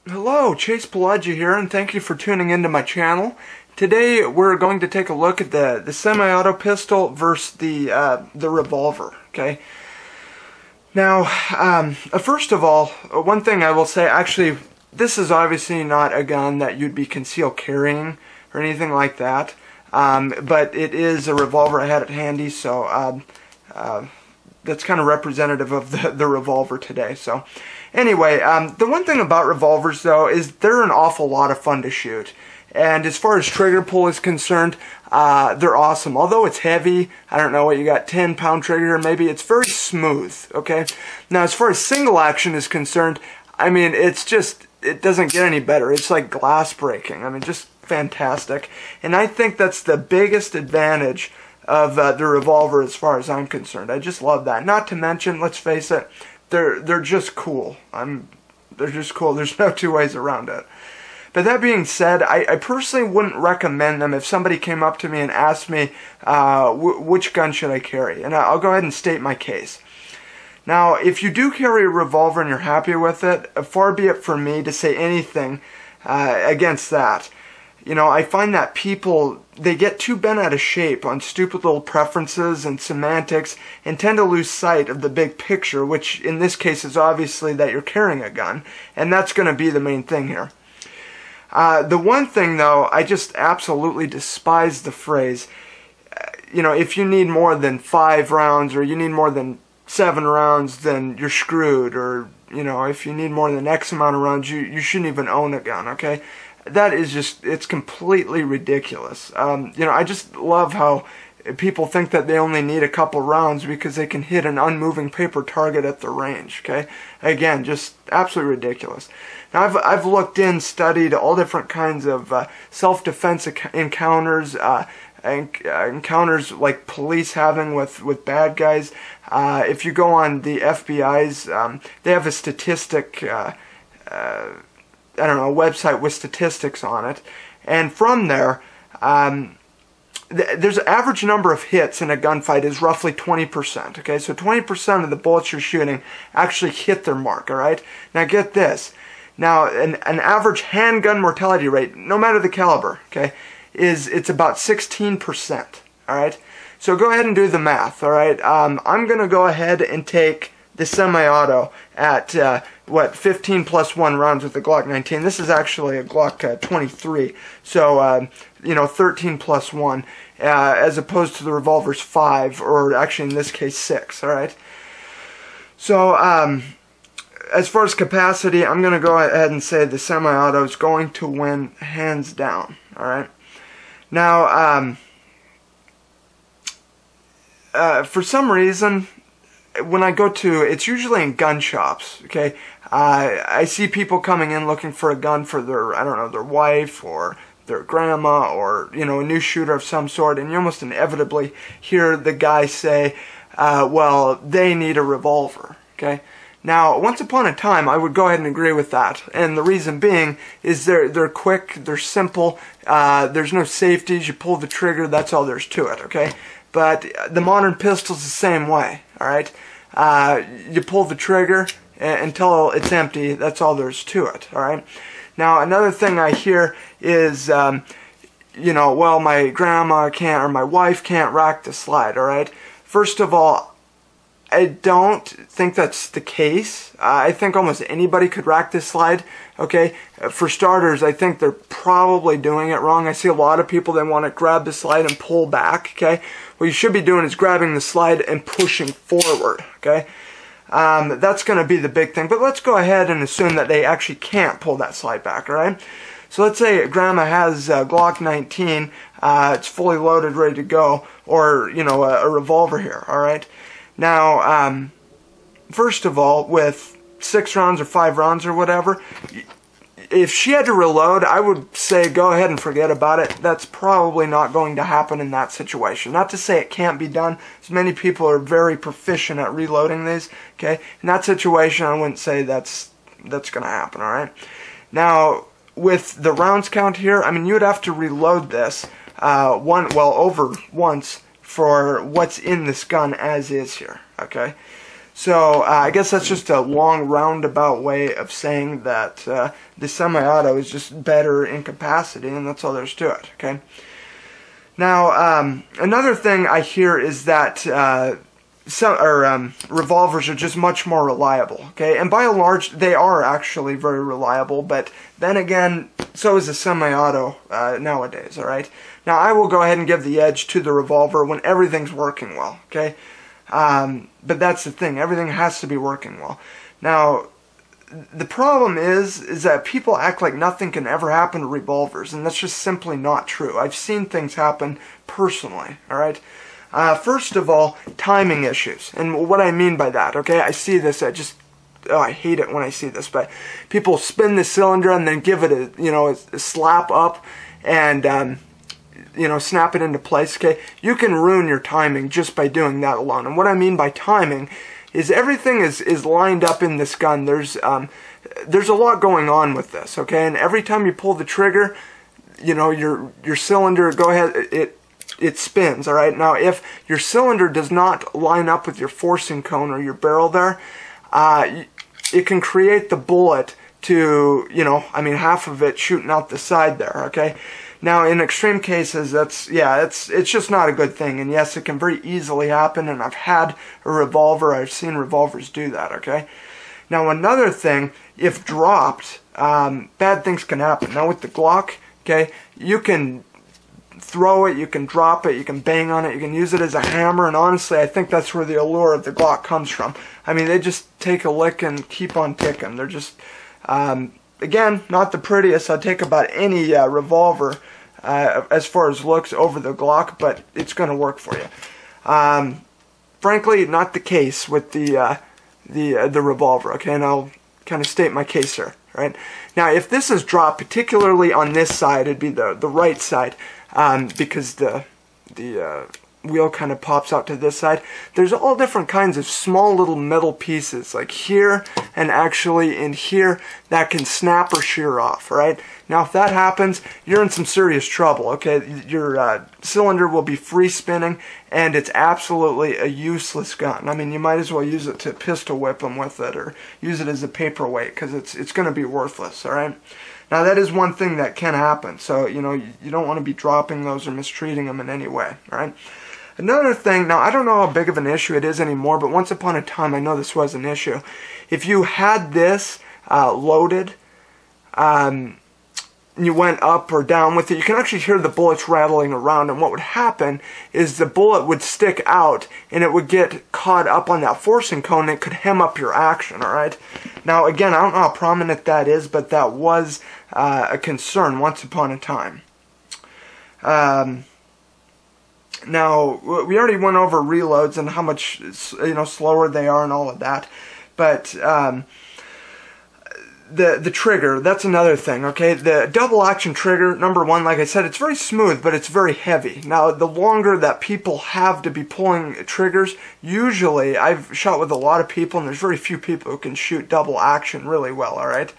Hello, Chase Palagi here, and thank you for tuning into my channel. Today we're going to take a look at the semi-auto pistol versus the revolver. Okay. Now, first of all, one thing I will say, actually, this is obviously not a gun that you'd be concealed carrying or anything like that, but it is a revolver. I had it handy, so that's kind of representative of the revolver today. So anyway, the one thing about revolvers though is they're an awful lot of fun to shoot, and as far as trigger pull is concerned, they're awesome. Although it's heavy, I don't know what you got, 10-pound trigger maybe, it's very smooth. Okay, now as far as single action is concerned, I mean, it's just, it doesn't get any better. It's like glass breaking. I mean, just fantastic. And I think that's the biggest advantage of the revolver as far as I'm concerned. I just love that. Not to mention, let's face it, they're just cool. They're just cool. There's no two ways around it. But that being said, I personally wouldn't recommend them if somebody came up to me and asked me which gun should I carry. And I'll go ahead and state my case. Now, if you do carry a revolver and you're happy with it, far be it from me to say anything against that. You know, I find that people, they get too bent out of shape on stupid little preferences and semantics and tend to lose sight of the big picture, which in this case is obviously that you're carrying a gun, and that's going to be the main thing here. The one thing though, I just absolutely despise the phrase, you know, if you need more than 5 rounds or you need more than 7 rounds, then you're screwed, or, you know, if you need more than X amount of rounds, you shouldn't even own a gun, okay? That is just, it's completely ridiculous. You know, I just love how people think that they only need a couple rounds because they can hit an unmoving paper target at the range, okay? Again, just absolutely ridiculous. Now, I've looked in, studied all different kinds of self-defense encounters, encounters like police having with bad guys. If you go on the FBI's, they have a statistic, I don't know, a website with statistics on it, and from there, there's an average number of hits in a gunfight is roughly 20%, okay? So 20% of the bullets you're shooting actually hit their mark, alright? Now get this. Now, an average handgun mortality rate, no matter the caliber, okay, it's about 16%, alright? So go ahead and do the math, alright? I'm going to go ahead and take the semi-auto at, 15 plus 1 rounds with the Glock 19. This is actually a Glock 23, so, you know, 13 plus 1, as opposed to the revolver's 5, or actually in this case 6, alright? So, as far as capacity, I'm going to go ahead and say the semi-auto is going to win hands down, alright? Now, for some reason, when I go to, it's usually in gun shops, okay, I see people coming in looking for a gun for their, I don't know, their wife or their grandma, or, you know, a new shooter of some sort, and you almost inevitably hear the guy say, well, they need a revolver, okay? Now, once upon a time, I would go ahead and agree with that, and the reason being is they're quick, they're simple, there's no safeties, you pull the trigger, that's all there's to it, okay? But the modern pistol's the same way, alright? You pull the trigger until it's empty, that's all there's to it, alright? Now, another thing I hear is, you know, well, my grandma can't, or my wife can't rack the slide, alright? First of all, I don't think that's the case. I think almost anybody could rack this slide, okay? For starters, I think they're probably doing it wrong. I see a lot of people that want to grab the slide and pull back, okay? What you should be doing is grabbing the slide and pushing forward, okay? That's going to be the big thing. But let's go ahead and assume that they actually can't pull that slide back, alright? So let's say Grandma has a Glock 19, it's fully loaded, ready to go, or, you know, a revolver here, alright? Now, first of all, with 6 rounds or 5 rounds or whatever, if she had to reload, I would say go ahead and forget about it. That's probably not going to happen in that situation. Not to say it can't be done, as many people are very proficient at reloading these, okay? In that situation, I wouldn't say that's going to happen, alright? Now, with the rounds count here, I mean, you would have to reload this over once for what's in this gun as is here, okay? So I guess that's just a long roundabout way of saying that the semi-auto is just better in capacity, and that's all there's to it. Okay. Now another thing I hear is that revolvers are just much more reliable. Okay, and by and large they are actually very reliable. But then again, so is the semi-auto nowadays. All right. Now I will go ahead and give the edge to the revolver when everything's working well. Okay. But that's the thing, everything has to be working well. Now, the problem is that people act like nothing can ever happen to revolvers, and that's just simply not true. I've seen things happen personally, alright? First of all, timing issues, and what I mean by that, okay? I see this, I hate it when I see this, but people spin the cylinder and then give it a slap up, and snap it into place. Okay, you can ruin your timing just by doing that alone. And what I mean by timing is everything is lined up in this gun. There's a lot going on with this. Okay, and every time you pull the trigger, your cylinder, go ahead, it spins. All right. Now, if your cylinder does not line up with your forcing cone or your barrel there, it can create the bullet to half of it shooting out the side there. Okay. Now, in extreme cases, it's just not a good thing. And yes, it can very easily happen. And I've had a revolver. I've seen revolvers do that, okay? Now, another thing, if dropped, bad things can happen. Now, with the Glock, okay, you can throw it, you can drop it, you can bang on it, you can use it as a hammer. And honestly, I think that's where the allure of the Glock comes from. I mean, they just take a lick and keep on ticking. They're just, again, not the prettiest. I'd take about any revolver as far as looks over the Glock, but it's going to work for you. Frankly, not the case with the revolver. Okay, and I'll kind of state my case here. Right now, if this is dropped, particularly on this side, it'd be the right side, because the wheel kind of pops out to this side. There's all different kinds of small little metal pieces, like here and actually in here, that can snap or shear off, right? Now, if that happens, you're in some serious trouble, okay? Your cylinder will be free spinning, and it's absolutely a useless gun. I mean, you might as well use it to pistol whip them with it, or use it as a paperweight, because it's going to be worthless, all right? Now, that is one thing that can happen, so, you don't want to be dropping those or mistreating them in any way, all right? Another thing, now I don't know how big of an issue it is anymore, but once upon a time I know this was an issue. If you had this loaded, you went up or down with it, you can actually hear the bullets rattling around, and what would happen is the bullet would stick out and it would get caught up on that forcing cone, and it could hem up your action, alright? Now again, I don't know how prominent that is, but that was a concern once upon a time. Now, we already went over reloads and how much, slower they are and all of that. But the trigger, that's another thing, okay? The double action trigger, number one, like I said, it's very smooth, but it's very heavy. Now, the longer that people have to be pulling triggers, usually, I've shot with a lot of people, and there's very few people who can shoot double action really well, all right?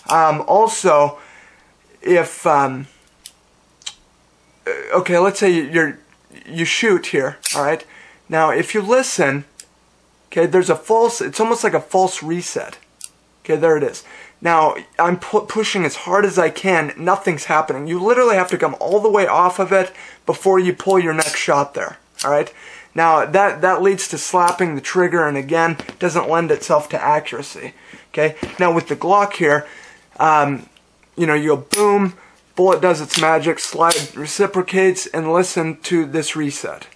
Also, if, okay, let's say you shoot here, alright? Now, if you listen, okay, there's a false, it's almost like a false reset. Okay, there it is. Now, I'm pushing as hard as I can, nothing's happening. You literally have to come all the way off of it before you pull your next shot there, alright? Now, that leads to slapping the trigger, and again, doesn't lend itself to accuracy. Okay, now with the Glock here, you go boom, bullet does its magic, slide reciprocates, and listen to this reset.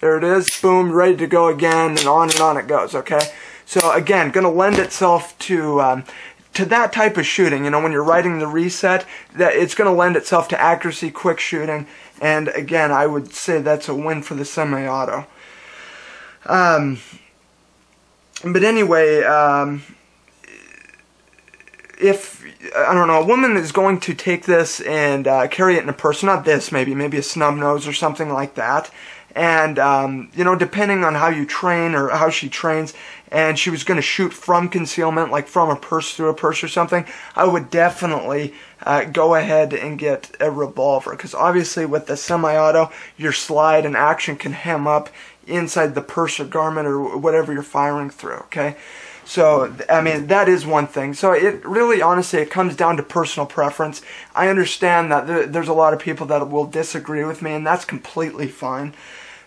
There it is, boom, ready to go again, and on it goes, okay? So again, going to lend itself to that type of shooting, when you're writing the reset, that it's going to lend itself to accuracy, quick shooting, and again, I would say that's a win for the semi-auto. But anyway, if, I don't know, a woman is going to take this and carry it in a purse, not this, maybe a snub nose or something like that, and, depending on how you train or how she trains, and she was going to shoot from concealment, like from a purse through a purse or something, I would definitely go ahead and get a revolver, because obviously with the semi-auto, your slide and action can hem up inside the purse or garment or whatever you're firing through, okay? So, I mean, that is one thing. So it really, honestly, it comes down to personal preference. I understand that there's a lot of people that will disagree with me, and that's completely fine.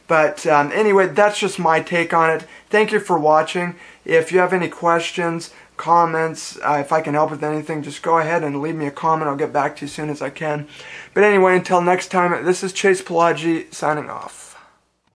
But anyway, that's just my take on it. Thank you for watching. If you have any questions, comments, if I can help with anything, just go ahead and leave me a comment. I'll get back to you as soon as I can. But anyway, until next time, this is Palagi signing off.